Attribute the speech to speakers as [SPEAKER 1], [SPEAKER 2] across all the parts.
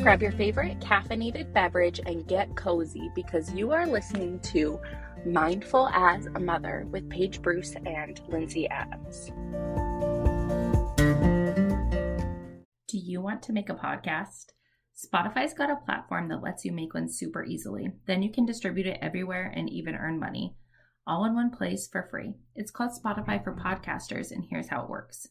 [SPEAKER 1] Grab your favorite caffeinated beverage and get cozy because you are listening to Mindful as a Mother with Paige Bruce and Lindsay Adams.
[SPEAKER 2] Do you want to make a podcast? Spotify's got a platform that lets you make one super easily. Then you can distribute it everywhere and even earn money, all in one place for free. It's called Spotify for Podcasters, and here's how it works.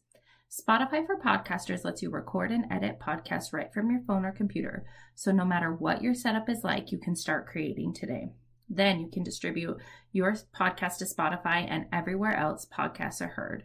[SPEAKER 2] Spotify for Podcasters lets you record and edit podcasts right from your phone or computer. So no matter what your setup is like, you can start creating today. Then you can distribute your podcast to Spotify and everywhere else podcasts are heard.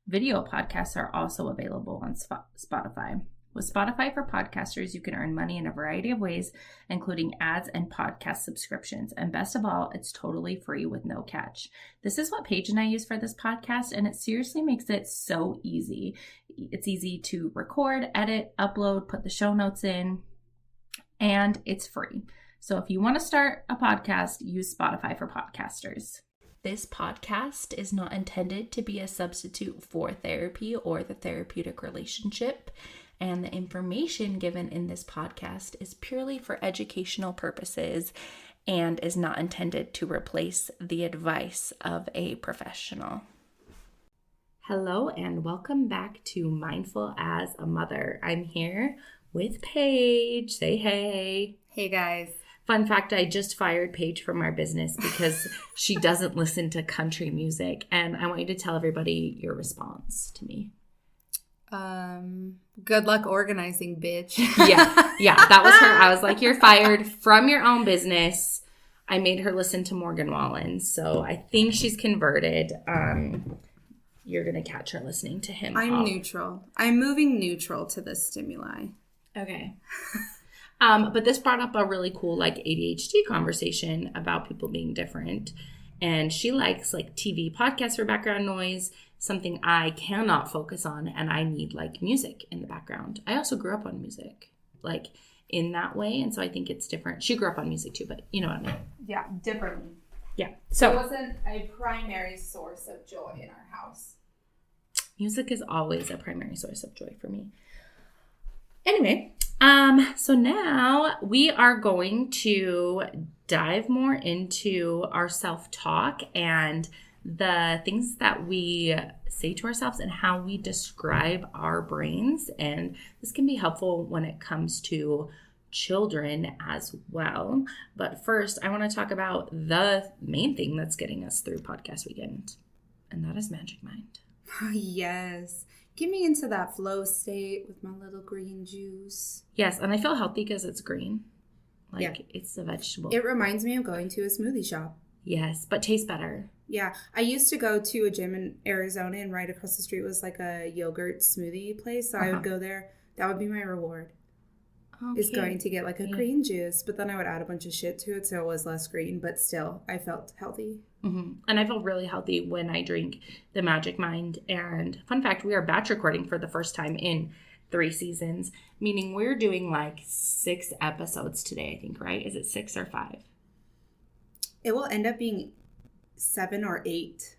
[SPEAKER 2] Video podcasts are also available on Spotify. With Spotify for Podcasters, you can earn money in a variety of ways, including ads and podcast subscriptions. And best of all, it's totally free with no catch. This is what Paige and I use for this podcast, and it seriously makes it so easy. It's easy to record, edit, upload, put the show notes in, and it's free. So if you want to start a podcast, use Spotify for Podcasters. This podcast is not intended to be a substitute for therapy or the therapeutic relationship. And the information given in this podcast is purely for educational purposes and is not intended to replace the advice of a professional. Hello and welcome back to Mindful as a Mother. I'm here with Paige. Say hey.
[SPEAKER 3] Hey guys.
[SPEAKER 2] Fun fact, I just fired Paige from our business because she doesn't listen to country music. And I want you to tell everybody your response to me.
[SPEAKER 3] Good luck organizing, bitch.
[SPEAKER 2] Yeah, that was her. I was like, you're fired from your own business. I made her listen to Morgan Wallen, so I think she's converted. You're going to catch her listening to him.
[SPEAKER 3] I'm neutral. I'm moving neutral to this stimuli.
[SPEAKER 2] Okay. But this brought up a really cool ADHD conversation about people being different. And she likes TV podcasts for background noise, something I cannot focus on, and I need music in the background. I also grew up on music, in that way, and so I think it's different. She grew up on music too, but you know what I mean.
[SPEAKER 3] Yeah, differently.
[SPEAKER 2] Yeah. So
[SPEAKER 3] it wasn't a primary source of joy in our house.
[SPEAKER 2] Music is always a primary source of joy for me. Anyway, so now we are going to dive more into our self-talk and the things that we say to ourselves and how we describe our brains. And this can be helpful when it comes to children as well. But first, I want to talk about the main thing that's getting us through podcast weekend, and that is Magic Mind.
[SPEAKER 3] Yes. Get me into that flow state with my little green juice.
[SPEAKER 2] Yes, and I feel healthy because it's green. It's a vegetable.
[SPEAKER 3] It reminds me of going to a smoothie shop.
[SPEAKER 2] Yes, but tastes better.
[SPEAKER 3] Yeah, I used to go to a gym in Arizona, and right across the street was a yogurt smoothie place. So I would go there. That would be my reward. Okay. Is going to get a green juice, but then I would add a bunch of shit to it, so it was less green. But still, I felt healthy.
[SPEAKER 2] Mm-hmm. And I feel really healthy when I drink the Magic Mind. And fun fact, we are batch recording for the first time in 3 seasons, meaning we're doing 6 episodes today, I think, right? Is it 6 or 5?
[SPEAKER 3] It will end up being 7 or 8.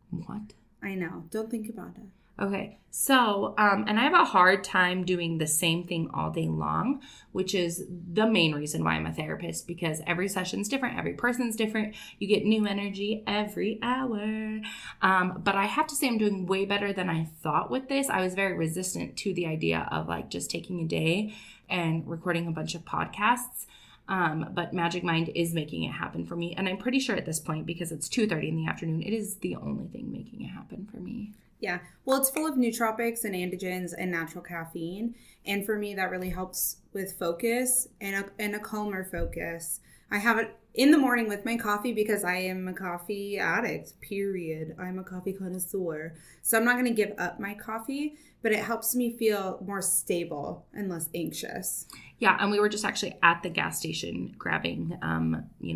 [SPEAKER 2] What?
[SPEAKER 3] I know. Don't think about it.
[SPEAKER 2] Okay. So, and I have a hard time doing the same thing all day long, which is the main reason why I'm a therapist, because every session's different. Every person's different. You get new energy every hour. But I have to say I'm doing way better than I thought with this. I was very resistant to the idea of just taking a day and recording a bunch of podcasts. But Magic Mind is making it happen for me. And I'm pretty sure at this point, because it's 2:30 in the afternoon, it is the only thing making it happen for me.
[SPEAKER 3] Yeah. Well, it's full of nootropics and androgens and natural caffeine. And for me, that really helps with focus and a calmer focus. I have it in the morning with my coffee because I am a coffee addict, period. I'm a coffee connoisseur. So I'm not going to give up my coffee, but it helps me feel more stable and less anxious.
[SPEAKER 2] Yeah, and we were just actually at the gas station grabbing,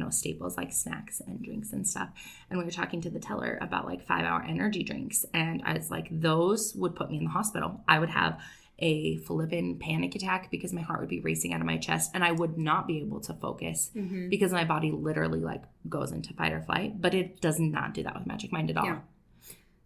[SPEAKER 2] staples like snacks and drinks and stuff. And we were talking to the teller about 5-hour energy drinks. And I was like, those would put me in the hospital. I would have a flippin' panic attack because my heart would be racing out of my chest and I would not be able to focus because my body literally goes into fight or flight. But it does not do that with Magic Mind at all. Yeah.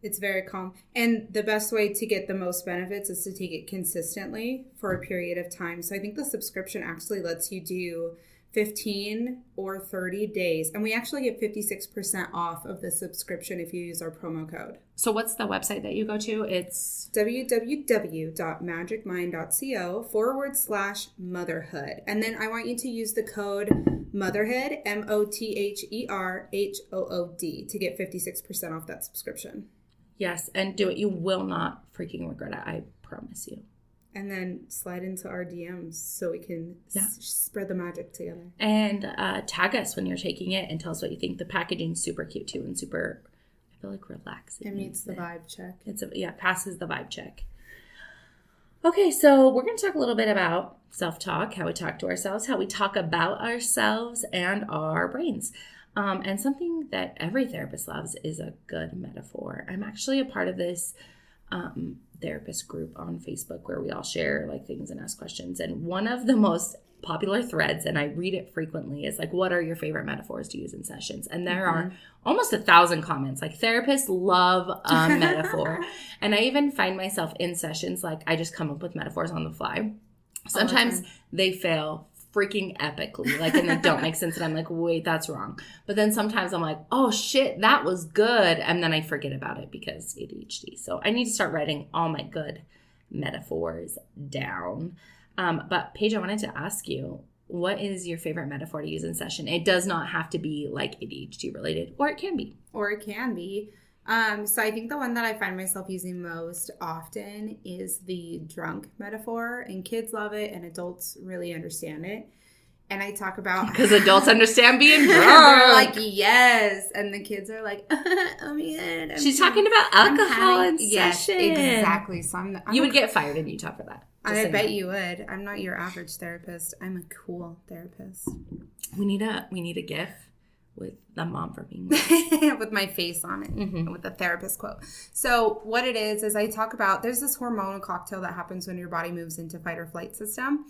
[SPEAKER 3] It's very calm. And the best way to get the most benefits is to take it consistently for a period of time. So I think the subscription actually lets you do 15 or 30 days. And we actually get 56% off of the subscription if you use our promo code.
[SPEAKER 1] So what's the website that you go to? It's
[SPEAKER 3] www.magicmind.co/motherhood. And then I want you to use the code motherhood, MOTHERHOOD, to get 56% off that subscription.
[SPEAKER 1] Yes, and do it. You will not freaking regret it. I promise you.
[SPEAKER 3] And then slide into our DMs so we can spread the magic together.
[SPEAKER 1] And tag us when you're taking it and tell us what you think. The packaging's super cute too and super, I feel like, relaxing.
[SPEAKER 3] It meets the vibe check.
[SPEAKER 1] Passes the vibe check. Okay, so we're going to talk a little bit about self-talk, how we talk to ourselves, how we talk about ourselves and our brains. And something that every therapist loves is a good metaphor. I'm actually a part of this therapist group on Facebook where we all share like things and ask questions. And one of the most popular threads, and I read it frequently, is like, what are your favorite metaphors to use in sessions? And there are almost 1,000 comments. Like, therapists love a metaphor. And I even find myself in sessions, like, I just come up with metaphors on the fly. Sometimes they fail freaking epically, like, and they don't make sense, and I'm like, wait, that's wrong. But then sometimes I'm like, oh shit, that was good, and then I forget about it because ADHD. So I need to start writing all my good metaphors down. But Paige, I wanted to ask you, what is your favorite metaphor to use in session? It does not have to be like ADHD related, or it can be.
[SPEAKER 3] So I think the one that I find myself using most often is the drunk metaphor, and kids love it and adults really understand it. And I talk about
[SPEAKER 1] because adults understand being drunk.
[SPEAKER 3] They're like, yes, and the kids are like, oh man,
[SPEAKER 1] she's talking about alcohol in session.
[SPEAKER 3] Exactly. So
[SPEAKER 1] you would get fired in Utah for that.
[SPEAKER 3] I bet you would. I'm not your average therapist. I'm a cool therapist.
[SPEAKER 1] We need a GIF with the mom for being
[SPEAKER 3] with my face on it, with the therapist quote. So what it is I talk about, there's this hormonal cocktail that happens when your body moves into fight or flight system.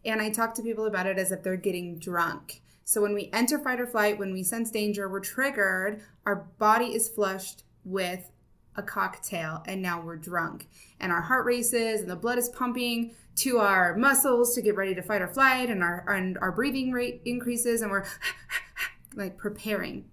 [SPEAKER 3] And I talk to people about it as if they're getting drunk. So when we enter fight or flight, when we sense danger, we're triggered, our body is flushed with a cocktail, and now we're drunk. And our heart races and the blood is pumping to our muscles to get ready to fight or flight, and our breathing rate increases, and we're like preparing.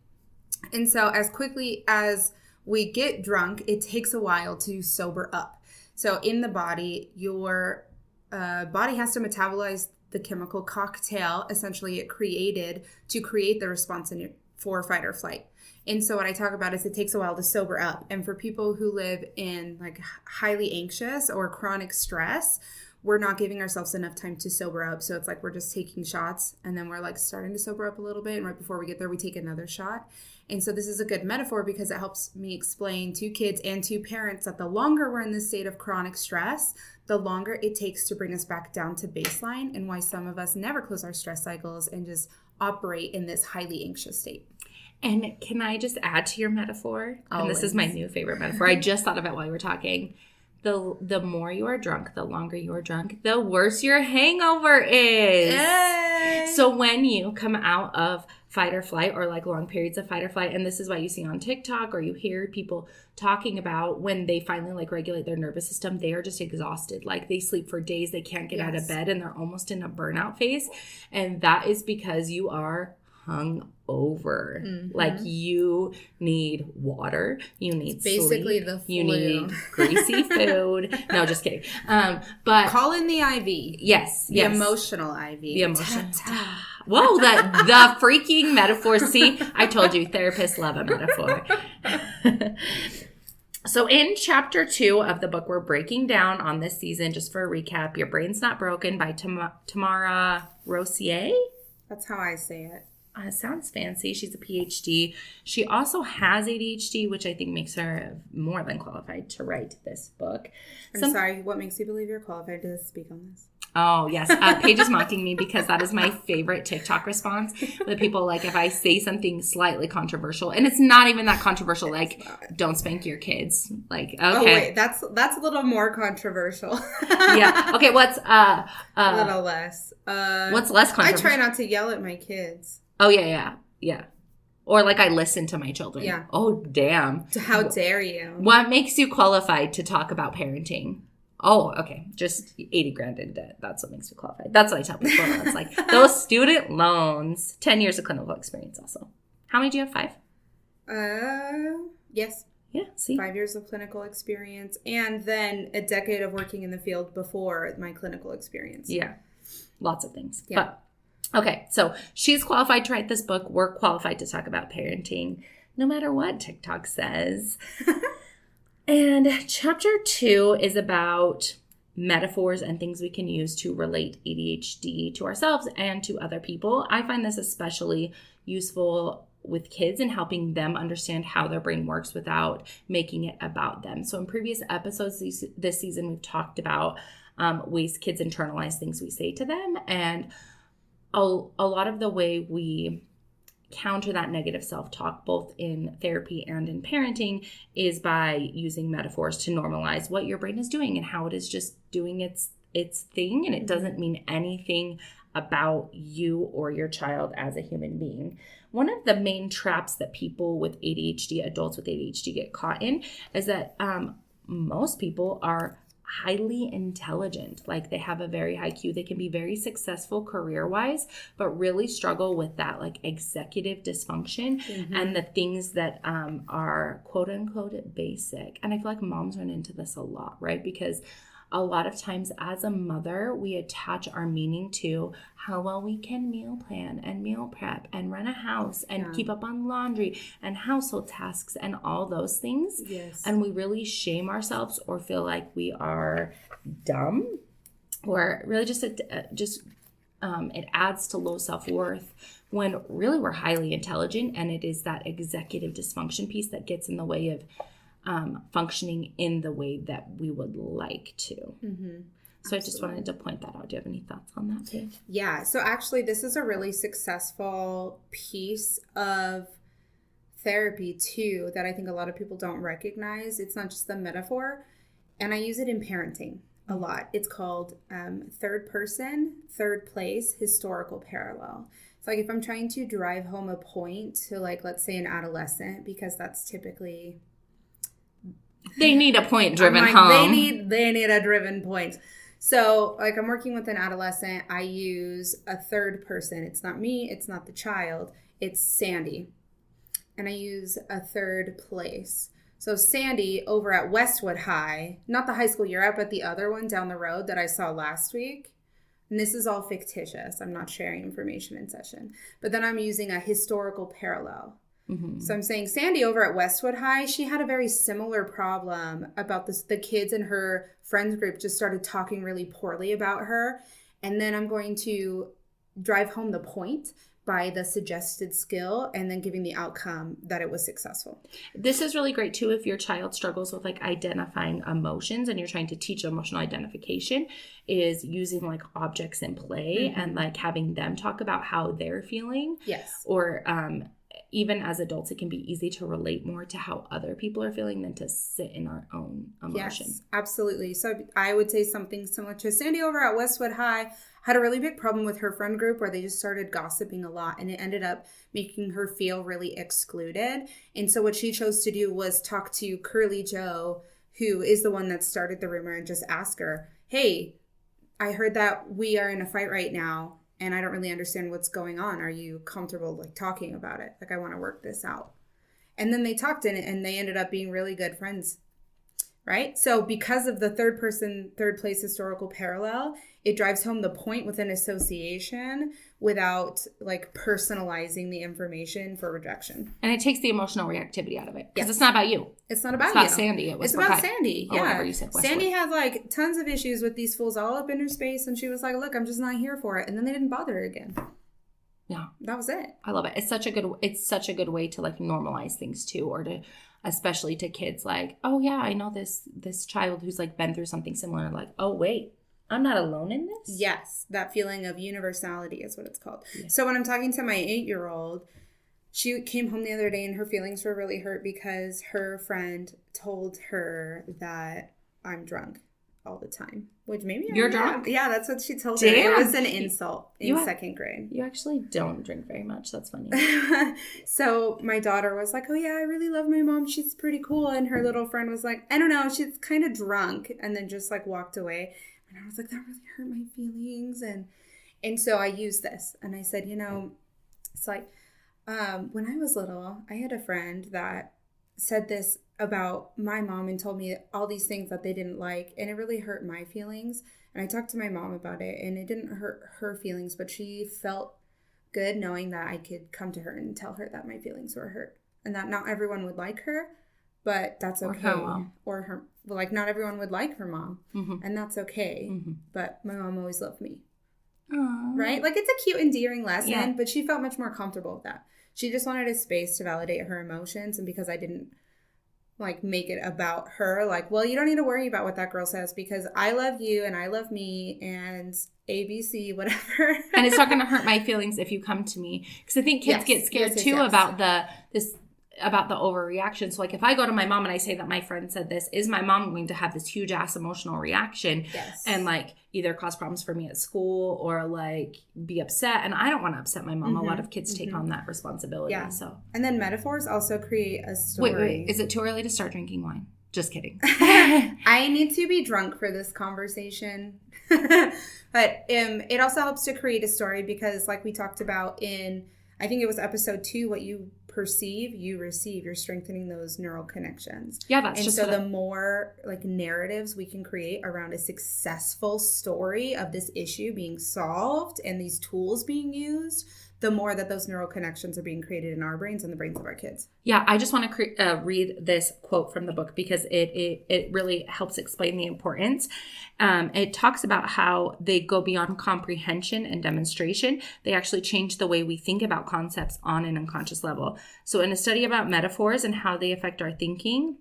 [SPEAKER 3] And so as quickly as we get drunk, it takes a while to sober up. So in the body, your body has to metabolize the chemical cocktail essentially it created to create the response for fight or flight. And so what I talk about is it takes a while to sober up. And for people who live in like highly anxious or chronic stress, we're not giving ourselves enough time to sober up. So it's like we're just taking shots, and then we're like starting to sober up a little bit. And right before we get there, we take another shot. And so this is a good metaphor because it helps me explain to kids and to parents that the longer we're in this state of chronic stress, the longer it takes to bring us back down to baseline, and why some of us never close our stress cycles and just operate in this highly anxious state.
[SPEAKER 1] And can I just add to your metaphor?
[SPEAKER 3] Always.
[SPEAKER 1] And this is my new favorite metaphor. I just thought of it while you were talking. The more you are drunk, the longer you are drunk, the worse your hangover is.
[SPEAKER 3] Yay!
[SPEAKER 1] So when you come out of fight or flight, or like long periods of fight or flight, and this is why you see on TikTok or you hear people talking about when they finally like regulate their nervous system, they are just exhausted. Like they sleep for days, they can't get out of bed, and they're almost in a burnout phase. And that is because you are hung over. Like you need water, you need
[SPEAKER 3] basically
[SPEAKER 1] sleep,
[SPEAKER 3] the flu.
[SPEAKER 1] You need greasy food. No, just kidding. But
[SPEAKER 3] call in the IV.
[SPEAKER 1] Yes,
[SPEAKER 3] the emotional IV.
[SPEAKER 1] The emotional. Whoa, the freaking metaphor. See, I told you, therapists love a metaphor. So in chapter 2 of the book we're breaking down on this season, just for a recap, Your Brain's Not Broken by Tamara Rossier.
[SPEAKER 3] That's how I say it.
[SPEAKER 1] Sounds fancy. She's a PhD. She also has ADHD, which I think makes her more than qualified to write this book.
[SPEAKER 3] I'm sorry, what makes you believe you're qualified to speak on this?
[SPEAKER 1] Oh, yes. Paige is mocking me because that is my favorite TikTok response. The people, like, if I say something slightly controversial, and it's not even that controversial, like, don't spank your kids. Like, okay.
[SPEAKER 3] Oh, wait, that's a little more controversial.
[SPEAKER 1] Yeah. Okay, what's
[SPEAKER 3] a little less.
[SPEAKER 1] What's less controversial?
[SPEAKER 3] I try not to yell at my kids.
[SPEAKER 1] Oh, yeah. Or like I listen to my children.
[SPEAKER 3] Yeah.
[SPEAKER 1] Oh, damn.
[SPEAKER 3] How dare you?
[SPEAKER 1] What makes you qualified to talk about parenting? Oh, okay. Just 80 grand in debt. That's what makes me qualified. That's what I tell people. It's like those student loans, 10 years of clinical experience also. How many do you have? 5?
[SPEAKER 3] Yes.
[SPEAKER 1] Yeah, see?
[SPEAKER 3] 5 years of clinical experience and then a decade of working in the field before my clinical experience.
[SPEAKER 1] Yeah. Lots of things.
[SPEAKER 3] Yeah.
[SPEAKER 1] But, okay. So she's qualified to write this book. We're qualified to talk about parenting, no matter what TikTok says. And chapter 2 is about metaphors and things we can use to relate ADHD to ourselves and to other people. I find this especially useful with kids and helping them understand how their brain works without making it about them. So in previous episodes this season, we've talked about ways kids internalize things we say to them. And a lot of the way we counter that negative self-talk, both in therapy and in parenting, is by using metaphors to normalize what your brain is doing and how it is just doing its thing. And it doesn't mean anything about you or your child as a human being. One of the main traps that people with ADHD, adults with ADHD, get caught in is that most people are highly intelligent. Like they have a very high IQ. They can be very successful career-wise, but really struggle with that like executive dysfunction and the things that are quote unquote basic. And I feel like moms run into this a lot, right? Because a lot of times as a mother, we attach our meaning to how well we can meal plan and meal prep and run a house and keep up on laundry and household tasks and all those things.
[SPEAKER 3] Yes.
[SPEAKER 1] And we really shame ourselves or feel like we are dumb, or really just it adds to low self-worth when really we're highly intelligent, and it is that executive dysfunction piece that gets in the way of functioning in the way that we would like to.
[SPEAKER 3] Mm-hmm.
[SPEAKER 1] So I just wanted to point that out. Do you have any thoughts on that, Paige?
[SPEAKER 3] Yeah. So actually, this is a really successful piece of therapy too that I think a lot of people don't recognize. It's not just the metaphor, and I use it in parenting a lot. It's called third person, third place, historical parallel. It's like if I'm trying to drive home a point to, like, let's say an adolescent, because that's typically...
[SPEAKER 1] They need a point driven home.
[SPEAKER 3] They need a driven point. So, like, I'm working with an adolescent. I use a third person. It's not me. It's not the child. It's Sandy. And I use a third place. So Sandy over at Westwood High, not the high school you're at, but the other one down the road that I saw last week. And this is all fictitious. I'm not sharing information in session. But then I'm using a historical parallel. Mm-hmm. So I'm saying Sandy over at Westwood High, she had a very similar problem about this. The kids in her friends group just started talking really poorly about her. And then I'm going to drive home the point by the suggested skill and then giving the outcome that it was successful.
[SPEAKER 1] This is really great too if your child struggles with like identifying emotions and you're trying to teach emotional identification, is using like objects in play and like having them talk about how they're feeling.
[SPEAKER 3] Yes.
[SPEAKER 1] Or even as adults, it can be easy to relate more to how other people are feeling than to sit in our own emotion.
[SPEAKER 3] Yes, absolutely. So I would say something similar to Sandy over at Westwood High had a really big problem with her friend group where they just started gossiping a lot, and it ended up making her feel really excluded. And so what she chose to do was talk to Curly Joe, who is the one that started the rumor, and just ask her, hey, I heard that we are in a fight right now, and I don't really understand what's going on. Are you comfortable like talking about it? Like, I want to work this out. And then they talked in it, and they ended up being really good friends. Right? So because of the third person, third place historical parallel, it drives home the point with an association without like personalizing the information for rejection.
[SPEAKER 1] And it takes the emotional reactivity out of it. Because it's not about you.
[SPEAKER 3] It's not about
[SPEAKER 1] you.
[SPEAKER 3] It's
[SPEAKER 1] about Sandy.
[SPEAKER 3] It's about Sandy. Yeah.
[SPEAKER 1] You said
[SPEAKER 3] Sandy had like tons of issues with these fools all up in her space. And she was like, look, I'm just not here for it. And then they didn't bother her again.
[SPEAKER 1] Yeah.
[SPEAKER 3] That was it.
[SPEAKER 1] I love it. It's such a good way to like normalize things too, or to, especially to kids, like, oh yeah, I know this child who's like been through something similar. Like, oh wait, I'm not alone in this.
[SPEAKER 3] Yes, that feeling of universality is what it's called. Yeah. So when I'm talking to my 8-year-old, she came home the other day and her feelings were really hurt because her friend told her that I'm drunk. all the time, which maybe
[SPEAKER 1] You're
[SPEAKER 3] I am.
[SPEAKER 1] drunk?
[SPEAKER 3] Yeah, that's what she told me.
[SPEAKER 1] Damn.
[SPEAKER 3] It was an insult in second grade.
[SPEAKER 1] You actually don't drink very much. That's funny.
[SPEAKER 3] So my daughter was like, oh yeah, I really love my mom. She's pretty cool. And her little friend was like, I don't know, she's kind of drunk, and then just like walked away. And I was like, that really hurt my feelings. And so I used this, and I said, you know, it's like when I was little, I had a friend that said this about my mom and told me all these things that they didn't like, and it really hurt my feelings. And I talked to my mom about it, and it didn't hurt her feelings, but she felt good knowing that I could come to her and tell her that my feelings were hurt, and that not everyone would like her, but that's okay.
[SPEAKER 1] Or her mom.
[SPEAKER 3] Or her, like, not everyone would like her mom, and that's okay. But my mom always loved me.
[SPEAKER 1] Aww.
[SPEAKER 3] Right? Like, it's a cute, endearing lesson,
[SPEAKER 1] Yeah.
[SPEAKER 3] but she felt much more comfortable with that. She just wanted a space to validate her emotions, and because I didn't like make it about her, like, well, you don't need to worry about what that girl says because I love you and I love me and ABC, whatever.
[SPEAKER 1] And it's not going to hurt my feelings if you come to me, because I think kids get scared too about about the overreaction. So like if I go to my mom and I say that my friend said this, is my mom going to have this huge ass emotional reaction and like either cause problems for me at school or like be upset? And I don't want to upset my mom. A lot of kids take on that responsibility.
[SPEAKER 3] Yeah.
[SPEAKER 1] So
[SPEAKER 3] and then metaphors also create a story.
[SPEAKER 1] Wait, is it too early to start drinking wine? Just kidding.
[SPEAKER 3] I need to be drunk for this conversation. But it also helps to create a story because like we talked about in, I think it was episode 2, what you perceive, you receive. You're strengthening those neural connections.
[SPEAKER 1] Yeah, that's
[SPEAKER 3] and
[SPEAKER 1] just
[SPEAKER 3] so the more like narratives we can create around a successful story of this issue being solved and these tools being used, the more that those neural connections are being created in our brains and the brains of our kids.
[SPEAKER 1] Yeah, I just want to read this quote from the book because it really helps explain the importance. It talks about how they go beyond comprehension and demonstration. They actually change the way we think about concepts on an unconscious level. So in a study about metaphors and how they affect our thinking,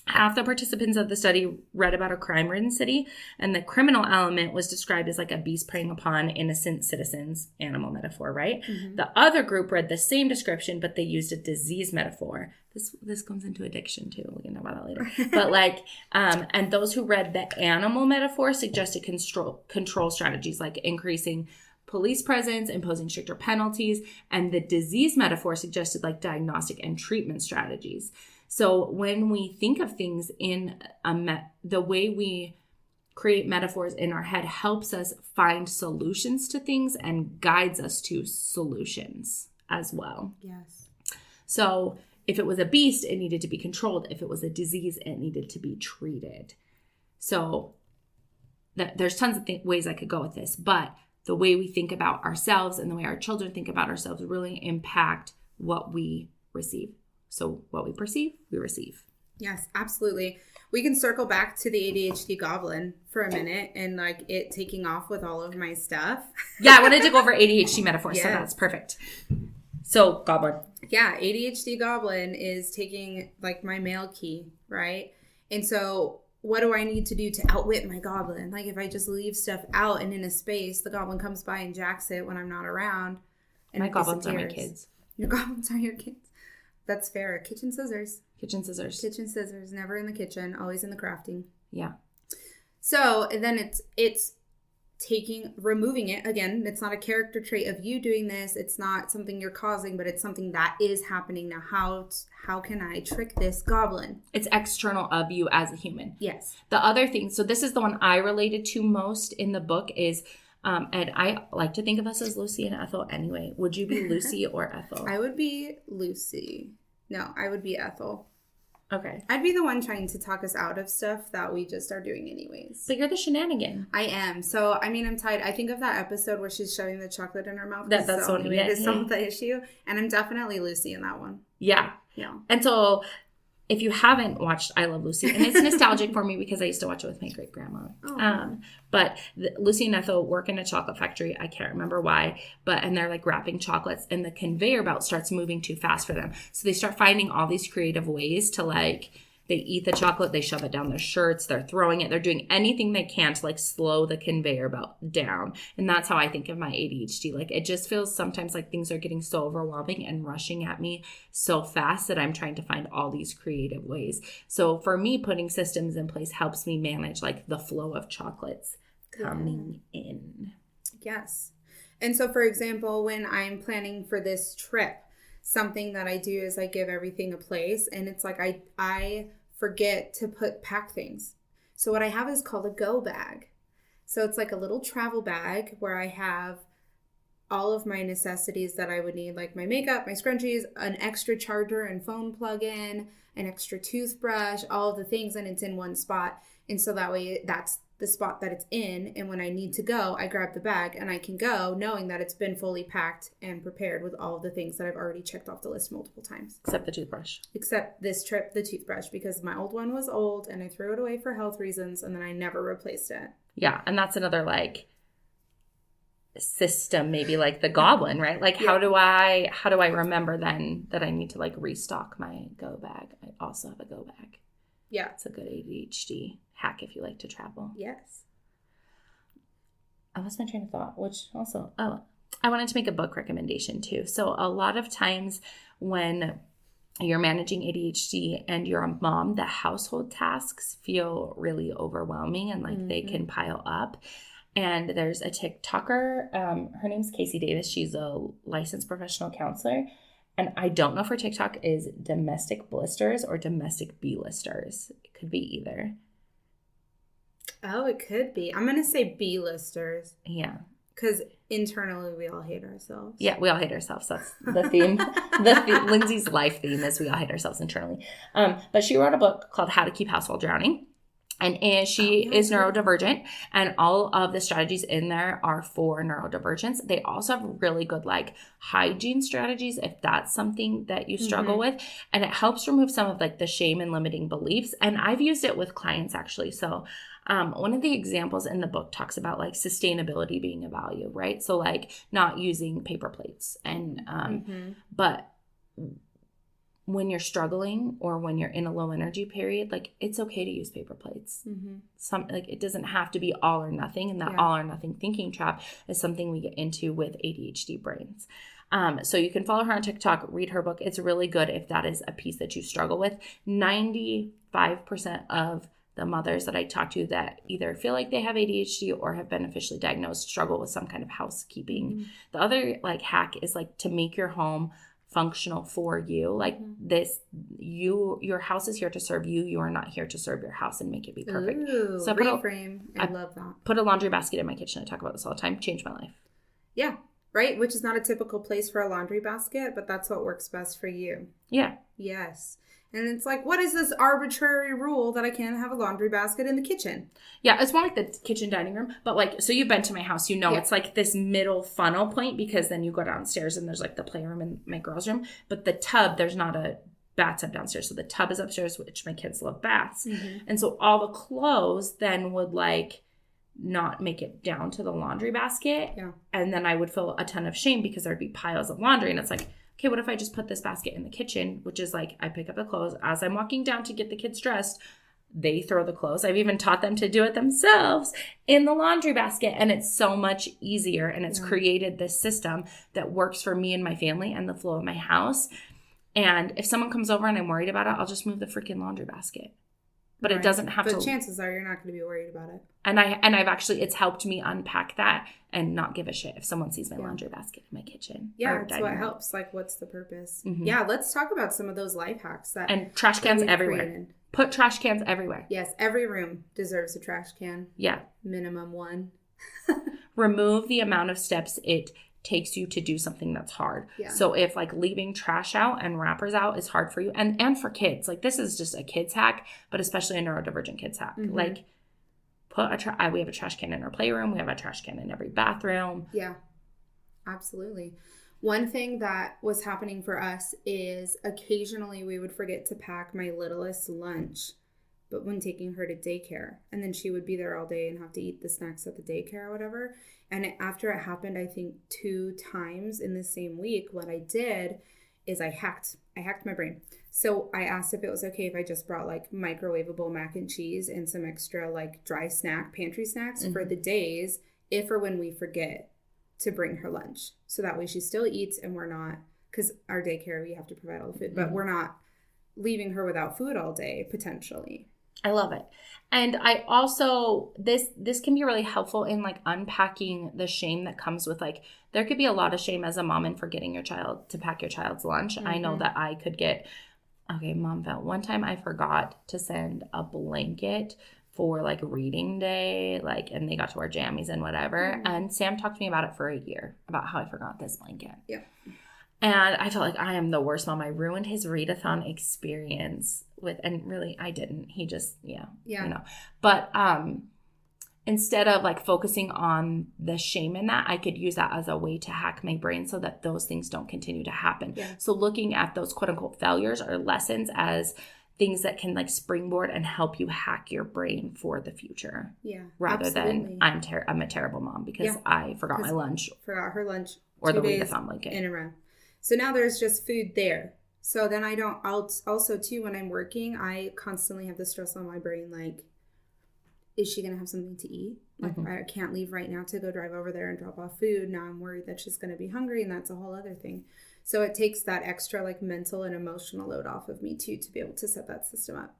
[SPEAKER 1] half the participants of the study read about a crime-ridden city, and the criminal element was described as like a beast preying upon innocent citizens, animal metaphor, right? The other group read the same description, but they used a disease metaphor. This comes into addiction too. We can talk about that later. But like, and those who read the animal metaphor suggested control strategies like increasing police presence, imposing stricter penalties, and the disease metaphor suggested like diagnostic and treatment strategies. So when we think of things in the way we create metaphors in our head helps us find solutions to things and guides us to solutions as well.
[SPEAKER 3] Yes.
[SPEAKER 1] So if it was a beast, it needed to be controlled. If it was a disease, it needed to be treated. So there's tons of ways I could go with this, but the way we think about ourselves and the way our children think about ourselves really impact what we receive. So what we perceive, we receive.
[SPEAKER 3] Yes, absolutely. We can circle back to the ADHD goblin for a minute and like it taking off with all of my stuff.
[SPEAKER 1] Yeah, I wanted to go over ADHD metaphors, so that's perfect. So goblin.
[SPEAKER 3] Yeah, ADHD goblin is taking like my mail key, right? And so what do I need to do to outwit my goblin? Like if I just leave stuff out and in a space, the goblin comes by and jacks it when I'm not around. And
[SPEAKER 1] my goblins are my kids.
[SPEAKER 3] Your goblins are your kids. That's fair. Kitchen scissors.
[SPEAKER 1] Kitchen scissors.
[SPEAKER 3] Kitchen scissors. Never in the kitchen. Always in the crafting.
[SPEAKER 1] Yeah.
[SPEAKER 3] So then it's removing it. Again, it's not a character trait of you doing this. It's not something you're causing, but it's something that is happening now. How can I trick this goblin?
[SPEAKER 1] It's external of you as a human.
[SPEAKER 3] Yes.
[SPEAKER 1] The other thing, so this is the one I related to most in the book is, and I like to think of us as Lucy and Ethel anyway. Would you be Lucy or Ethel?
[SPEAKER 3] I would be Lucy. No, I would be Ethel.
[SPEAKER 1] Okay.
[SPEAKER 3] I'd be the one trying to talk us out of stuff that we just are doing anyways.
[SPEAKER 1] But you're the shenanigan.
[SPEAKER 3] I am. So, I mean, I'm tired. I think of that episode where she's shoving the chocolate in her mouth.
[SPEAKER 1] That's the
[SPEAKER 3] only
[SPEAKER 1] one.
[SPEAKER 3] way to solve the issue. And I'm definitely Lucy in that one.
[SPEAKER 1] Yeah.
[SPEAKER 3] Yeah.
[SPEAKER 1] And so if you haven't watched I Love Lucy, and it's nostalgic for me because I used to watch it with my great grandma.
[SPEAKER 3] Oh.
[SPEAKER 1] But Lucy and Ethel work in a chocolate factory. I can't remember why, and they're like wrapping chocolates, and the conveyor belt starts moving too fast for them. So they start finding all these creative ways to like They eat the chocolate, they shove it down their shirts, they're throwing it, they're doing anything they can to like slow the conveyor belt down. And that's how I think of my ADHD. Like it just feels sometimes like things are getting so overwhelming and rushing at me so fast that I'm trying to find all these creative ways. So for me, putting systems in place helps me manage like the flow of chocolates coming in.
[SPEAKER 3] Yes. And so, for example, when I'm planning for this trip, something that I do is I give everything a place, and it's like I forget to pack things. So what I have is called a go bag. So it's like a little travel bag where I have all of my necessities that I would need, like my makeup, my scrunchies, an extra charger and phone plug-in, an extra toothbrush, all of the things, and it's in one spot. And so that way that's the spot that it's in, and when I need to go, I grab the bag and I can go knowing that it's been fully packed and prepared with all of the things that I've already checked off the list multiple times.
[SPEAKER 1] Except the toothbrush.
[SPEAKER 3] Except this trip, the toothbrush, because my old one was old and I threw it away for health reasons, and then I never replaced it.
[SPEAKER 1] Yeah, and that's another like system, maybe like the goblin, right? Like how do I remember then that I need to like restock my go bag? I also have a go bag.
[SPEAKER 3] Yeah.
[SPEAKER 1] It's a good ADHD hack if you like to travel.
[SPEAKER 3] Yes.
[SPEAKER 1] I lost my train of thought, which also, I wanted to make a book recommendation too. So a lot of times when you're managing ADHD and you're a mom, the household tasks feel really overwhelming and like they can pile up. And there's a TikToker, her name's Casey Davis. She's a licensed professional counselor. And I don't know if her TikTok is domestic blisters or domestic B-listers. It could be either.
[SPEAKER 3] Oh, it could be. I'm going to say B-listers.
[SPEAKER 1] Yeah.
[SPEAKER 3] Because internally we all hate ourselves.
[SPEAKER 1] Yeah, we all hate ourselves. That's the theme. Lindsay's life theme is we all hate ourselves internally. But she wrote a book called How to Keep House While Drowning. And she is neurodivergent, and all of the strategies in there are for neurodivergence. They also have really good like hygiene strategies if that's something that you struggle with. And it helps remove some of like the shame and limiting beliefs. And I've used it with clients actually. So one of the examples in the book talks about like sustainability being a value, right? So like not using paper plates and but when you're struggling or when you're in a low energy period, like it's okay to use paper plates. Some like it doesn't have to be all or nothing, and that all or nothing thinking trap is something we get into with ADHD brains. So you can follow her on TikTok, read her book. It's really good if that is a piece that you struggle with. 95% of the mothers that I talk to that either feel like they have ADHD or have been officially diagnosed struggle with some kind of housekeeping. The other like hack is like to make your home functional for you. Like this, your house is here to serve you. You are not here to serve your house and make it be perfect.
[SPEAKER 3] Ooh,
[SPEAKER 1] so
[SPEAKER 3] reframe. I love that.
[SPEAKER 1] Put a laundry basket in my kitchen. I talk about this all the time. Changed my life.
[SPEAKER 3] Yeah. Right. Which is not a typical place for a laundry basket, but that's what works best for you.
[SPEAKER 1] Yeah.
[SPEAKER 3] Yes. And it's like, what is this arbitrary rule that I can't have a laundry basket in the kitchen?
[SPEAKER 1] Yeah, it's more like the kitchen dining room. But like, so you've been to my house, you know, it's like this middle funnel point because then you go downstairs and there's like the playroom and my girls' room. But the tub, there's not a bathtub downstairs. So the tub is upstairs, which my kids love baths. And so all the clothes then would like not make it down to the laundry basket. Yeah. And then I would feel a ton of shame because there'd be piles of laundry. And it's like, okay, what if I just put this basket in the kitchen, which is like I pick up the clothes. As I'm walking down to get the kids dressed, they throw the clothes. I've even taught them to do it themselves in the laundry basket. And it's so much easier. And it's created this system that works for me and my family and the flow of my house. And if someone comes over and I'm worried about it, I'll just move the freaking laundry basket. But it doesn't have to.
[SPEAKER 3] The chances are you're not going to be worried about it.
[SPEAKER 1] And I've actually, it's helped me unpack that and not give a shit if someone sees my laundry basket in my kitchen.
[SPEAKER 3] Yeah, that's what helps. Like, what's the purpose? Yeah, let's talk about some of those life hacks.
[SPEAKER 1] And trash cans everywhere. Created. Put trash cans everywhere.
[SPEAKER 3] Yes, every room deserves a trash can.
[SPEAKER 1] Yeah.
[SPEAKER 3] Minimum one.
[SPEAKER 1] Remove the amount of steps it takes you to do something that's hard. Yeah. So if like leaving trash out and wrappers out is hard for you, and for kids, like this is just a kid's hack, but especially a neurodivergent kid's hack. Like put we have a trash can in our playroom. We have a trash can in every bathroom.
[SPEAKER 3] Yeah, absolutely. One thing that was happening for us is occasionally we would forget to pack my littlest lunch, but when taking her to daycare, and then she would be there all day and have to eat the snacks at the daycare or whatever. And after it happened, I think 2 times in the same week, what I did is I hacked I hacked my brain. So I asked if it was okay if I just brought like microwavable mac and cheese and some extra like dry pantry snacks for the days if or when we forget to bring her lunch. So that way she still eats and we're not, because our daycare, we have to provide all the food, but we're not leaving her without food all day potentially.
[SPEAKER 1] I love it. And I also, this can be really helpful in like unpacking the shame that comes with like, there could be a lot of shame as a mom in forgetting your child to pack your child's lunch. I know that I could get, okay, mom felt one time I forgot to send a blanket for like reading day, like, and they got to wear jammies and whatever. And Sam talked to me about it for a year about how I forgot this blanket.
[SPEAKER 3] Yeah.
[SPEAKER 1] And I felt like I am the worst mom. I ruined his readathon experience and really I didn't. He just, you know. But instead of like focusing on the shame in that, I could use that as a way to hack my brain so that those things don't continue to happen. Yeah. So looking at those quote unquote failures or lessons as things that can like springboard and help you hack your brain for the future.
[SPEAKER 3] Yeah.
[SPEAKER 1] Rather than I'm a terrible mom because I forgot my lunch.
[SPEAKER 3] Forgot her lunch.
[SPEAKER 1] Or the readathon blanket.
[SPEAKER 3] In a row. So now there's just food there. So then I'll also too, when I'm working, I constantly have the stress on my brain. Like, is she going to have something to eat? Like, I can't leave right now to go drive over there and drop off food. Now I'm worried that she's going to be hungry, and that's a whole other thing. So it takes that extra like mental and emotional load off of me too, to be able to set that system up.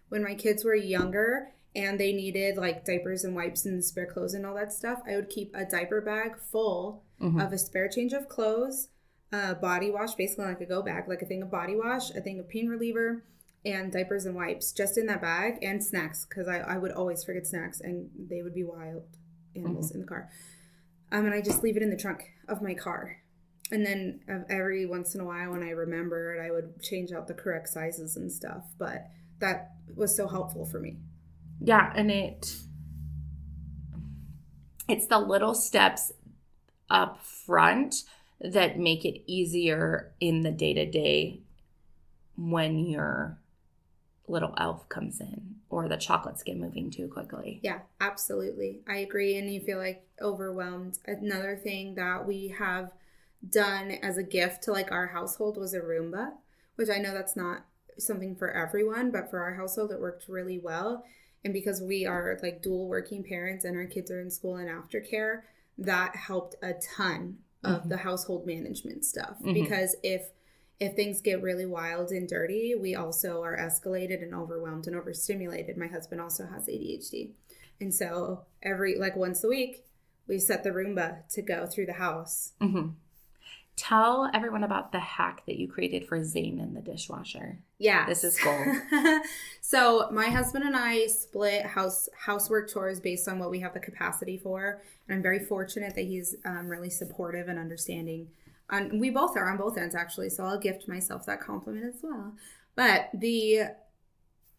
[SPEAKER 3] When my kids were younger and they needed like diapers and wipes and spare clothes and all that stuff, I would keep a diaper bag full of a spare change of clothes, body wash, basically like a go bag, like a thing of body wash, a thing of pain reliever, and diapers and wipes just in that bag, and snacks, because I would always forget snacks and they would be wild animals in the car. And I just leave it in the trunk of my car. And then every once in a while when I remembered, I would change out the correct sizes and stuff. But that was so helpful for me.
[SPEAKER 1] Yeah, and it's the little steps up front that make it easier in the day-to-day when your little elf comes in or the chocolates get moving too quickly.
[SPEAKER 3] Yeah, absolutely. I agree. And you feel like overwhelmed. Another thing that we have done as a gift to like our household was a Roomba, which I know that's not something for everyone, but for our household it worked really well. And because we are like dual working parents and our kids are in school and aftercare, that helped a ton of the household management stuff. Because if things get really wild and dirty, we also are escalated and overwhelmed and overstimulated. My husband also has ADHD. And so once a week, we set the Roomba to go through the house.
[SPEAKER 1] Tell everyone about the hack that you created for Zane in the dishwasher.
[SPEAKER 3] Yeah.
[SPEAKER 1] This is cool.
[SPEAKER 3] So my husband and I split housework chores based on what we have the capacity for. And I'm very fortunate that he's really supportive and understanding. We both are on both ends, actually. So I'll gift myself that compliment as well. But the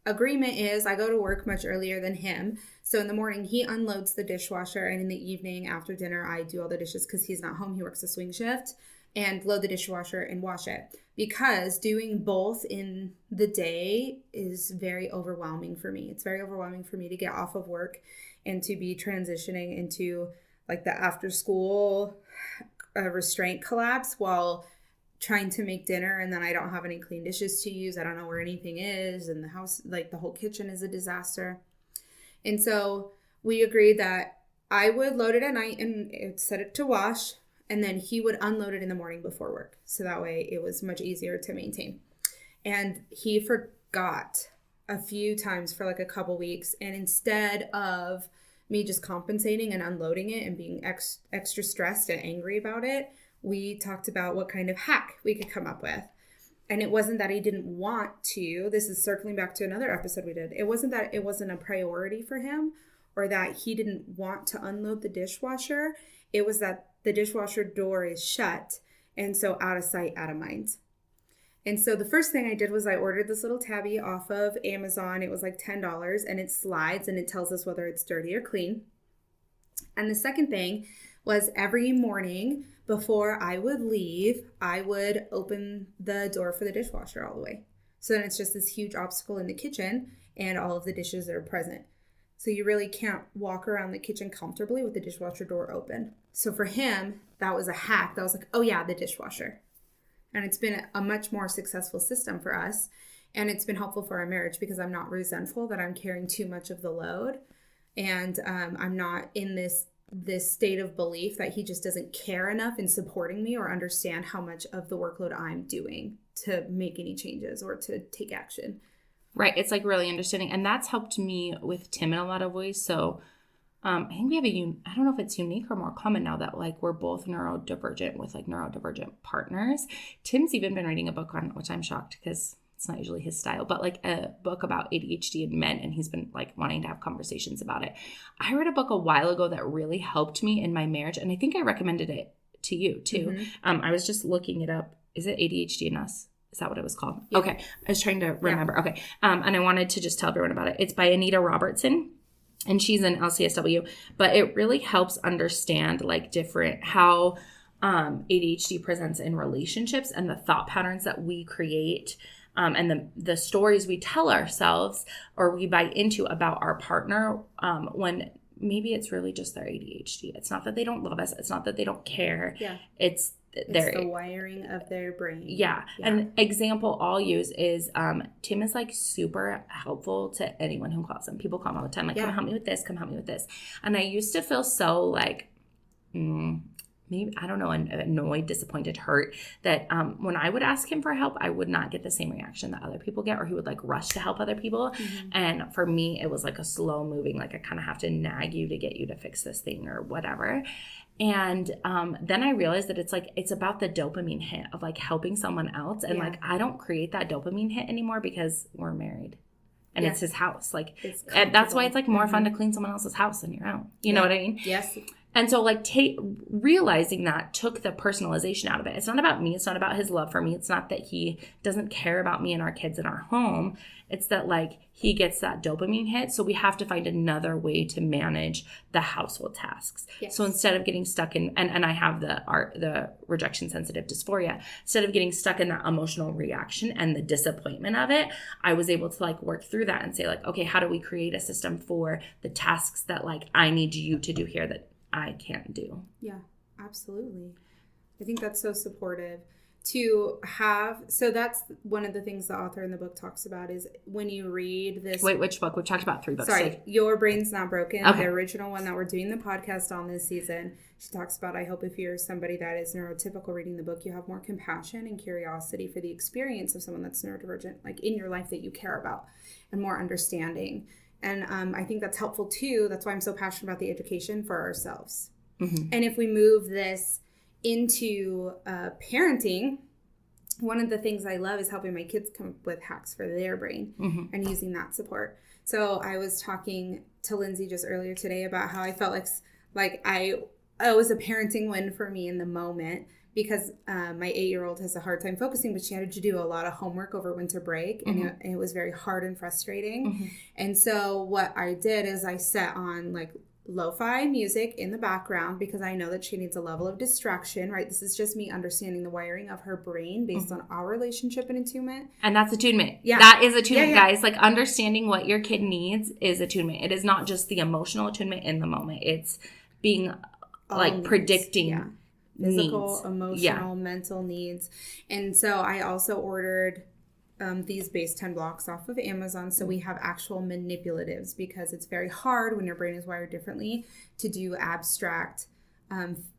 [SPEAKER 3] agreement is I go to work much earlier than him. So in the morning, he unloads the dishwasher. And in the evening after dinner, I do all the dishes because he's not home. He works a swing shift. And load the dishwasher and wash it, because doing both in the day is very overwhelming for me. It's very overwhelming for me to get off of work and to be transitioning into like the after school restraint collapse while trying to make dinner, and then I don't have any clean dishes to use. I don't know where anything is, and the house, like the whole kitchen is a disaster. And so we agreed that I would load it at night and set it to wash, and then he would unload it in the morning before work. So that way it was much easier to maintain. And he forgot a few times for like a couple weeks. And instead of me just compensating and unloading it and being extra stressed and angry about it, we talked about what kind of hack we could come up with. And it wasn't that he didn't want to. This is circling back to another episode we did. It wasn't that it wasn't a priority for him or that he didn't want to unload the dishwasher. It was that the dishwasher door is shut, and so out of sight, out of mind. And so the first thing I did was I ordered this little tabby off of Amazon. It was like $10, and it slides, and it tells us whether it's dirty or clean. And the second thing was every morning before I would leave, I would open the door for the dishwasher all the way. So then it's just this huge obstacle in the kitchen, and all of the dishes are present. So you really can't walk around the kitchen comfortably with the dishwasher door open. So for him, that was a hack. That was like, oh yeah, the dishwasher. And it's been a much more successful system for us. And it's been helpful for our marriage because I'm not resentful that I'm carrying too much of the load. And I'm not in this state of belief that he just doesn't care enough in supporting me or understand how much of the workload I'm doing to make any changes or to take action.
[SPEAKER 1] Right. It's like really understanding. And that's helped me with Tim in a lot of ways. So I think we have I don't know if it's unique or more common now that like we're both neurodivergent with like neurodivergent partners. Tim's even been reading a book on, which I'm shocked because it's not usually his style, but like a book about ADHD in men, and he's been like wanting to have conversations about it. I read a book a while ago that really helped me in my marriage, and I think I recommended it to you too. Mm-hmm. I was just looking it up. Is it ADHD in Us? Is that what it was called? Yeah. Okay. I was trying to remember. Yeah. Okay. And I wanted to just tell everyone about it. It's by Anita Robertson, and she's an LCSW, but it really helps understand like how ADHD presents in relationships and the thought patterns that we create. And the stories we tell ourselves or we buy into about our partner when maybe it's really just their ADHD. It's not that they don't love us. It's not that they don't care.
[SPEAKER 3] Yeah.
[SPEAKER 1] It's
[SPEAKER 3] the wiring of their brain.
[SPEAKER 1] Yeah. An example I'll use is Tim is like super helpful to anyone who calls him. People call him all the time, like, come help me with this, come help me with this. And I used to feel so like, maybe, I don't know, annoyed, disappointed, hurt that when I would ask him for help, I would not get the same reaction that other people get, or he would like rush to help other people. Mm-hmm. And for me, it was like a slow moving, like I kind of have to nag you to get you to fix this thing or whatever. And then I realized that it's about the dopamine hit of like helping someone else. And like, I don't create that dopamine hit anymore because we're married. And it's his house. Like, and that's why it's like more fun to clean someone else's house than your own. You know what I mean?
[SPEAKER 3] Yes.
[SPEAKER 1] And so like realizing that took the personalization out of it. It's not about me. It's not about his love for me. It's not that he doesn't care about me and our kids in our home. It's that like he gets that dopamine hit. So we have to find another way to manage the household tasks. Yes. So instead of getting stuck in, and I have the rejection sensitive dysphoria, instead of getting stuck in that emotional reaction and the disappointment of it, I was able to like work through that and say like, okay, how do we create a system for the tasks that like I need you to do here that I can't do?
[SPEAKER 3] Yeah, absolutely. I think that's so supportive to have. So that's one of the things the author in the book talks about is when you read this.
[SPEAKER 1] Wait, which book? We've talked about 3 books.
[SPEAKER 3] Sorry, Your Brain's Not Broken, the original one that we're doing the podcast on this season. She talks about, I hope if you're somebody that is neurotypical reading the book, you have more compassion and curiosity for the experience of someone that's neurodivergent, like in your life that you care about, and more understanding. And I think that's helpful too. That's why I'm so passionate about the education for ourselves. Mm-hmm. And if we move this into parenting, one of the things I love is helping my kids come up with hacks for their brain and using that support. So I was talking to Lindsay just earlier today about how I felt like it was a parenting win for me in the moment. Because my 8-year-old has a hard time focusing, but she had to do a lot of homework over winter break, and it was very hard and frustrating. Mm-hmm. And so what I did is I set on like lo-fi music in the background because I know that she needs a level of distraction, right? This is just me understanding the wiring of her brain based on our relationship and attunement.
[SPEAKER 1] And that's attunement. Yeah. That is attunement, guys. Like understanding what your kid needs is attunement. It is not just the emotional attunement in the moment. It's being like predicting
[SPEAKER 3] physical,
[SPEAKER 1] needs.
[SPEAKER 3] Emotional, mental needs. And so I also ordered these base 10 blocks off of Amazon. So we have actual manipulatives because it's very hard when your brain is wired differently to do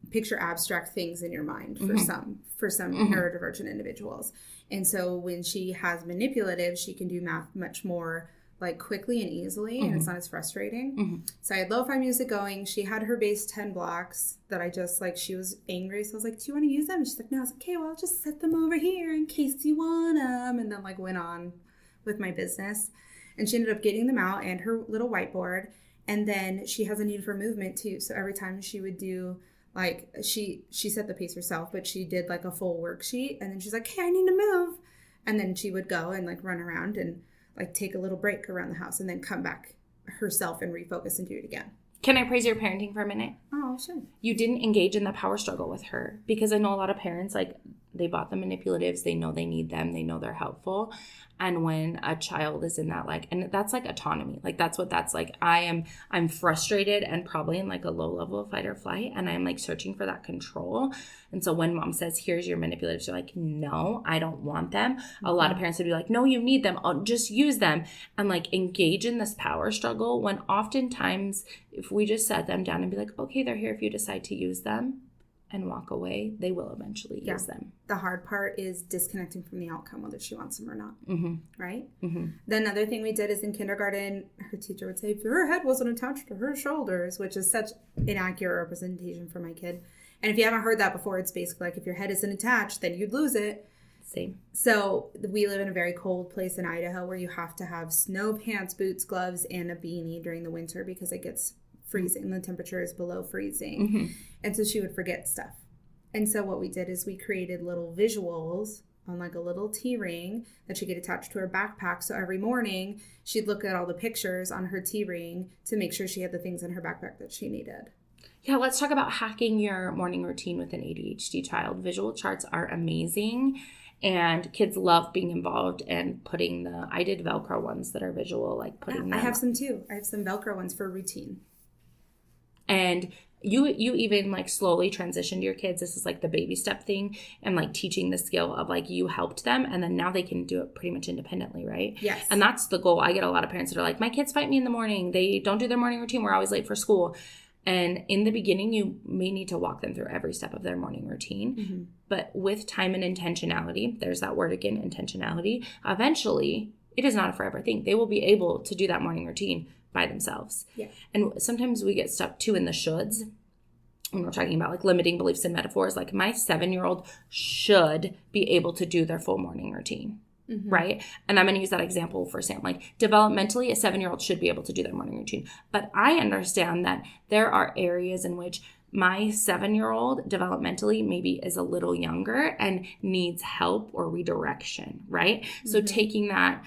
[SPEAKER 3] picture abstract things in your mind for some neurodivergent individuals. And so when she has manipulatives, she can do math much more like quickly and easily, and it's not as frustrating. So I had lo-fi music going. She had her base 10 blocks that I just like, she was angry. So I was like, do you want to use them? And she's like, no. I was like, okay, well, I'll just set them over here in case you want them. And then like went on with my business. And she ended up getting them out and her little whiteboard. And then she has a need for movement too. So every time she would do like, she set the pace herself, but she did like a full worksheet. And then she's like, hey, I need to move. And then she would go and like run around and like take a little break around the house and then come back herself and refocus and do it again.
[SPEAKER 1] Can I praise your parenting for a minute?
[SPEAKER 3] Oh, sure.
[SPEAKER 1] You didn't engage in the power struggle with her, because I know a lot of parents, like they bought the manipulatives. They know they need them. They know they're helpful. And when a child is in that, like, and that's like autonomy. Like, that's what that's like. I'm frustrated and probably in like a low level of fight or flight. And I'm like searching for that control. And so when mom says, here's your manipulatives, you're like, no, I don't want them. A lot of parents would be like, no, you need them. I'll just use them. And like engage in this power struggle when oftentimes if we just set them down and be like, okay, they're here if you decide to use them, and walk away, they will eventually use them.
[SPEAKER 3] The hard part is disconnecting from the outcome, whether she wants them or not. Right?
[SPEAKER 1] Mm-hmm.
[SPEAKER 3] The another thing we did is in kindergarten, her teacher would say, if her head wasn't attached to her shoulders, which is such an accurate representation for my kid. And if you haven't heard that before, it's basically like if your head isn't attached, then you'd lose it.
[SPEAKER 1] Same.
[SPEAKER 3] So we live in a very cold place in Idaho where you have to have snow pants, boots, gloves, and a beanie during the winter because it gets freezing. The temperature is below freezing. And so she would forget stuff. And so what we did is we created little visuals on like a little T-ring that she could attach to her backpack. So every morning she'd look at all the pictures on her T-ring to make sure she had the things in her backpack that she needed.
[SPEAKER 1] Yeah, let's talk about hacking your morning routine with an ADHD child. Visual charts are amazing. And kids love being involved and putting I did Velcro ones that are visual, like putting them.
[SPEAKER 3] I have some too. I have some Velcro ones for routine.
[SPEAKER 1] And you even like slowly transitioned your kids. This is like the baby step thing and like teaching the skill of like you helped them and then now they can do it pretty much independently, right?
[SPEAKER 3] Yes.
[SPEAKER 1] And that's the goal. I get a lot of parents that are like, my kids fight me in the morning. They don't do their morning routine. We're always late for school. And in the beginning, you may need to walk them through every step of their morning routine. But with time and intentionality, there's that word again, intentionality, eventually it is not a forever thing. They will be able to do that morning routine by themselves.
[SPEAKER 3] Yeah.
[SPEAKER 1] And sometimes we get stuck too in the shoulds when we're talking about like limiting beliefs and metaphors. Like my 7-year-old should be able to do their full morning routine. Right? And I'm going to use that example for Sam. Like developmentally, a 7-year-old should be able to do their morning routine. But I understand that there are areas in which my 7-year-old developmentally maybe is a little younger and needs help or redirection, right? So taking that,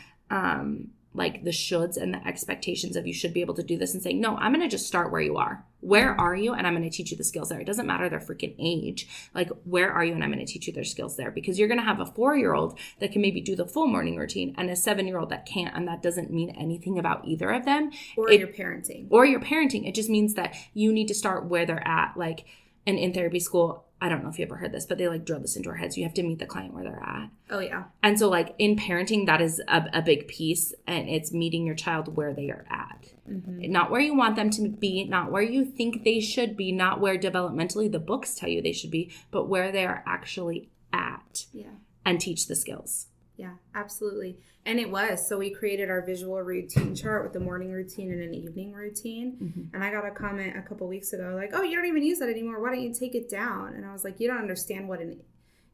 [SPEAKER 1] like the shoulds and the expectations of you should be able to do this and saying, no, I'm going to just start where you are. Where are you? And I'm going to teach you the skills there. It doesn't matter their freaking age. Like, where are you? And I'm going to teach you their skills there because you're going to have a 4-year-old that can maybe do the full morning routine and a 7-year-old that can't. And that doesn't mean anything about either of them.
[SPEAKER 3] Or your parenting.
[SPEAKER 1] Or your parenting. It just means that you need to start where they're at. Like, and in therapy school, I don't know if you ever heard this, but they like drill this into our heads. You have to meet the client where they're at.
[SPEAKER 3] Oh, yeah.
[SPEAKER 1] And so like in parenting, that is a big piece. And it's meeting your child where they are at. Not where you want them to be, not where you think they should be, not where developmentally the books tell you they should be, but where they are actually at.
[SPEAKER 3] Yeah.
[SPEAKER 1] And teach the skills.
[SPEAKER 3] Yeah, absolutely. And it was. So we created our visual routine chart with a morning routine and an evening routine. And I got a comment a couple weeks ago like, oh, you don't even use that anymore. Why don't you take it down? And I was like, you don't understand what an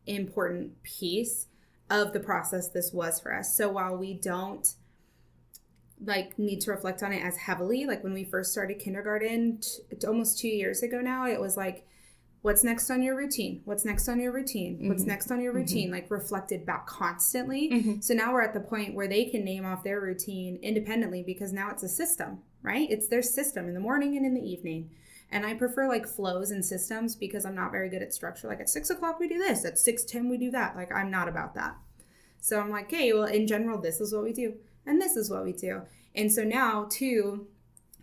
[SPEAKER 3] important piece of the process this was for us. So while we don't like need to reflect on it as heavily, like when we first started kindergarten almost 2 years ago now, it was like, what's next on your routine? What's next on your routine? What's next on your routine? Like reflected back constantly. So now we're at the point where they can name off their routine independently because now it's a system, right? It's their system in the morning and in the evening. And I prefer like flows and systems because I'm not very good at structure. Like at 6 o'clock we do this, at 6:10 we do that. Like I'm not about that. So I'm like, hey, well, in general, this is what we do. And this is what we do. And so now too,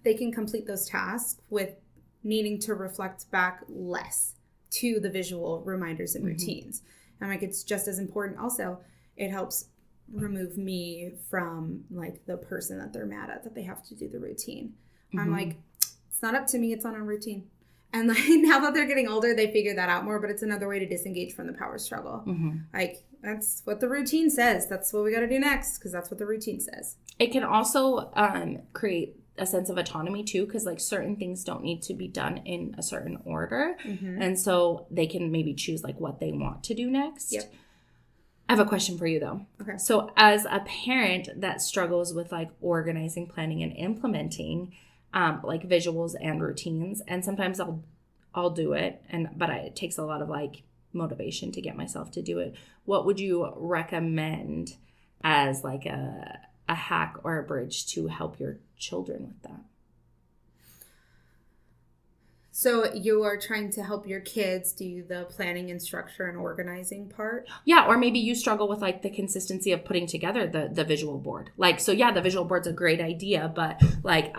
[SPEAKER 3] they can complete those tasks with needing to reflect back less to the visual reminders and routines. And like, it's just as important. Also, it helps remove me from like the person that they're mad at that they have to do the routine. I'm like, it's not up to me. It's on a routine. And like now that they're getting older, they figure that out more, but it's another way to disengage from the power struggle. Like that's what the routine says. That's what we got to do next because that's what the routine says.
[SPEAKER 1] It can also create a sense of autonomy too, because like certain things don't need to be done in a certain order. And so they can maybe choose like what they want to do next.
[SPEAKER 3] Yep.
[SPEAKER 1] I have a question for you though.
[SPEAKER 3] Okay.
[SPEAKER 1] So as a parent that struggles with like organizing, planning, and implementing like visuals and routines, and sometimes I'll do it, but it takes a lot of like motivation to get myself to do it. What would you recommend as like a hack or a bridge to help your children with that?
[SPEAKER 3] So you are trying to help your kids do the planning and structure and organizing part?
[SPEAKER 1] Yeah, or maybe you struggle with like the consistency of putting together the visual board. Like, so yeah, the visual board's a great idea, but like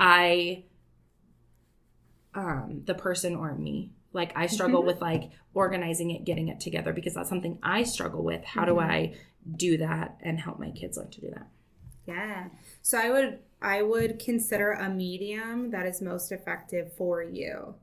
[SPEAKER 1] the person or me, like I struggle with like organizing it, getting it together, because that's something I struggle with. How do I do that and help my kids learn to do that?
[SPEAKER 3] Yeah. So I would consider a medium that is most effective for you.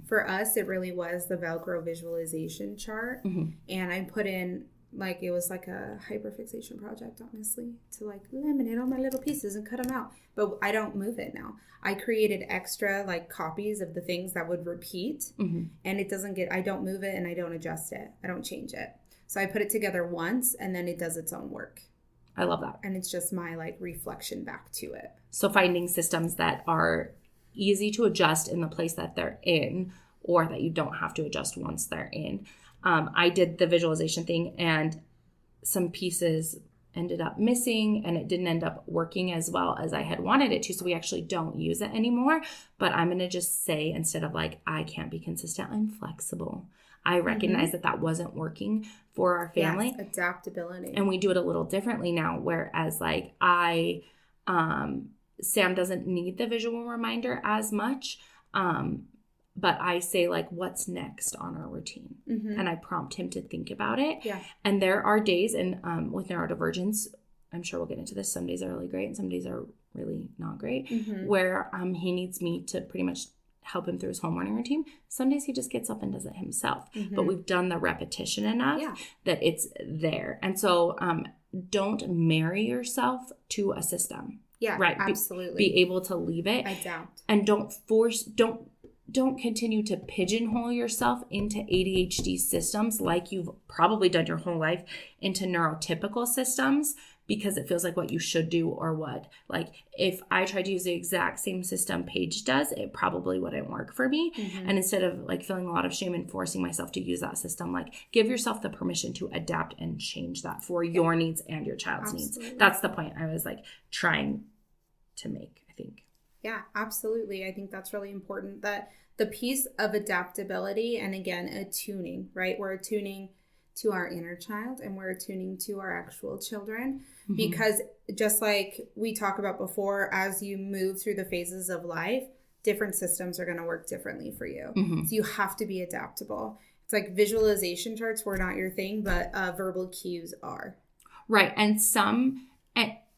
[SPEAKER 3] For us, it really was the Velcro visualization chart. And I put in, like, it was like a hyperfixation project, honestly, to like laminate all my little pieces and cut them out. But I don't move it now. I created extra like copies of the things that would repeat, and it doesn't I don't move it and I don't adjust it. I don't change it. So I put it together once and then it does its own work.
[SPEAKER 1] I love that.
[SPEAKER 3] And it's just my like reflection back to it.
[SPEAKER 1] So finding systems that are easy to adjust in the place that they're in, or that you don't have to adjust once they're in. I did the visualization thing and some pieces ended up missing and it didn't end up working as well as I had wanted it to. So we actually don't use it anymore. But I'm going to just say, instead of like, I can't be consistent, I'm flexible. I recognize that wasn't working for our family.
[SPEAKER 3] Yes, adaptability.
[SPEAKER 1] And we do it a little differently now, whereas like Sam doesn't need the visual reminder as much. But I say like, what's next on our routine? And I prompt him to think about it.
[SPEAKER 3] Yeah.
[SPEAKER 1] And there are days, and with neurodivergence, I'm sure we'll get into this. Some days are really great and some days are really not great, where he needs me to pretty much help him through his whole morning routine. Some days he just gets up and does it himself. But we've done the repetition enough that it's there. And so don't marry yourself to a system.
[SPEAKER 3] Yeah,
[SPEAKER 1] right.
[SPEAKER 3] Absolutely.
[SPEAKER 1] Be able to leave it.
[SPEAKER 3] Adapt.
[SPEAKER 1] And don't continue to pigeonhole yourself into ADHD systems like you've probably done your whole life into neurotypical systems, because it feels like what you should do or what. Like if I tried to use the exact same system Paige does, it probably wouldn't work for me. And instead of like feeling a lot of shame and forcing myself to use that system, like give yourself the permission to adapt and change that for your needs and your child's needs. That's the point I was like trying to make, I think.
[SPEAKER 3] Yeah, absolutely. I think that's really important, that the piece of adaptability and, again, attuning, right? We're attuning to our inner child and we're attuning to our actual children, because just like we talked about before, as you move through the phases of life, different systems are going to work differently for you. So you have to be adaptable. It's like visualization charts were not your thing, but verbal cues are.
[SPEAKER 1] Right. And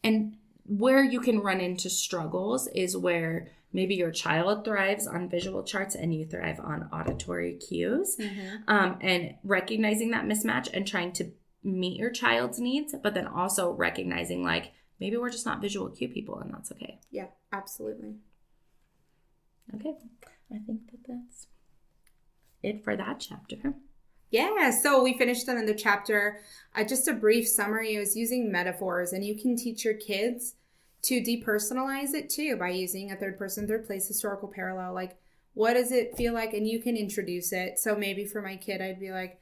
[SPEAKER 1] and where you can run into struggles is where maybe your child thrives on visual charts and you thrive on auditory cues, and recognizing that mismatch and trying to meet your child's needs, but then also recognizing like maybe we're just not visual cue people, and that's okay.
[SPEAKER 3] Yeah, absolutely.
[SPEAKER 1] Okay. I think that's it for that chapter.
[SPEAKER 3] Yeah, so we finished another chapter. Just a brief summary. I was using metaphors, and you can teach your kids to depersonalize it too by using a third person, third place historical parallel. Like, what does it feel like? And you can introduce it. So maybe for my kid, I'd be like,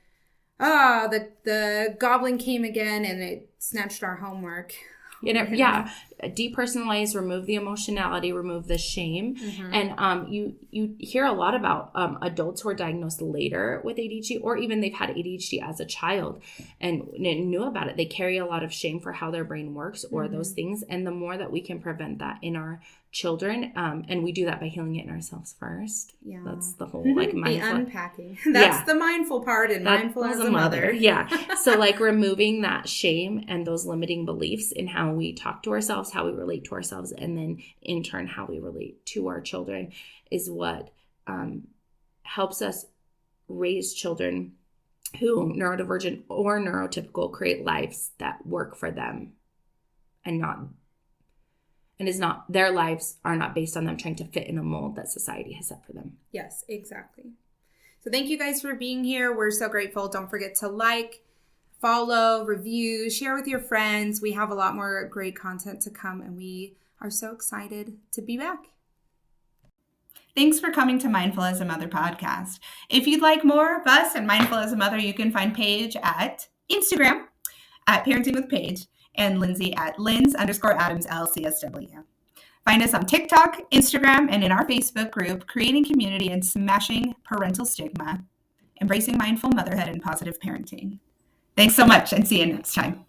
[SPEAKER 3] the goblin came again and it snatched our homework.
[SPEAKER 1] Yeah. Depersonalize, remove the emotionality, remove the shame. And you hear a lot about adults who are diagnosed later with ADHD, or even they've had ADHD as a child and knew about it. They carry a lot of shame for how their brain works or those things. And the more that we can prevent that in our children, and we do that by healing it in ourselves first. Yeah, that's the whole like mindful.
[SPEAKER 3] The unpacking. That's the mindful part, and mindful as a mother.
[SPEAKER 1] Yeah. So like removing that shame and those limiting beliefs in how we talk to ourselves, how we relate to ourselves, and then in turn how we relate to our children is what helps us raise children who, neurodivergent or neurotypical, create lives that work for them their lives are not based on them trying to fit in a mold that society has set for them.
[SPEAKER 3] Yes, exactly. So thank you guys for being here. We're so grateful. Don't forget to like, follow, review, share with your friends. We have a lot more great content to come, and we are so excited to be back. Thanks for coming to Mindful as a Mother podcast. If you'd like more of us and Mindful as a Mother, you can find Paige at Instagram at Parenting with Paige and Lindsay at Linz_Adams LCSW. Find us on TikTok, Instagram, and in our Facebook group, Creating Community and Smashing Parental Stigma, Embracing Mindful Motherhood and Positive Parenting. Thanks so much, and see you next time.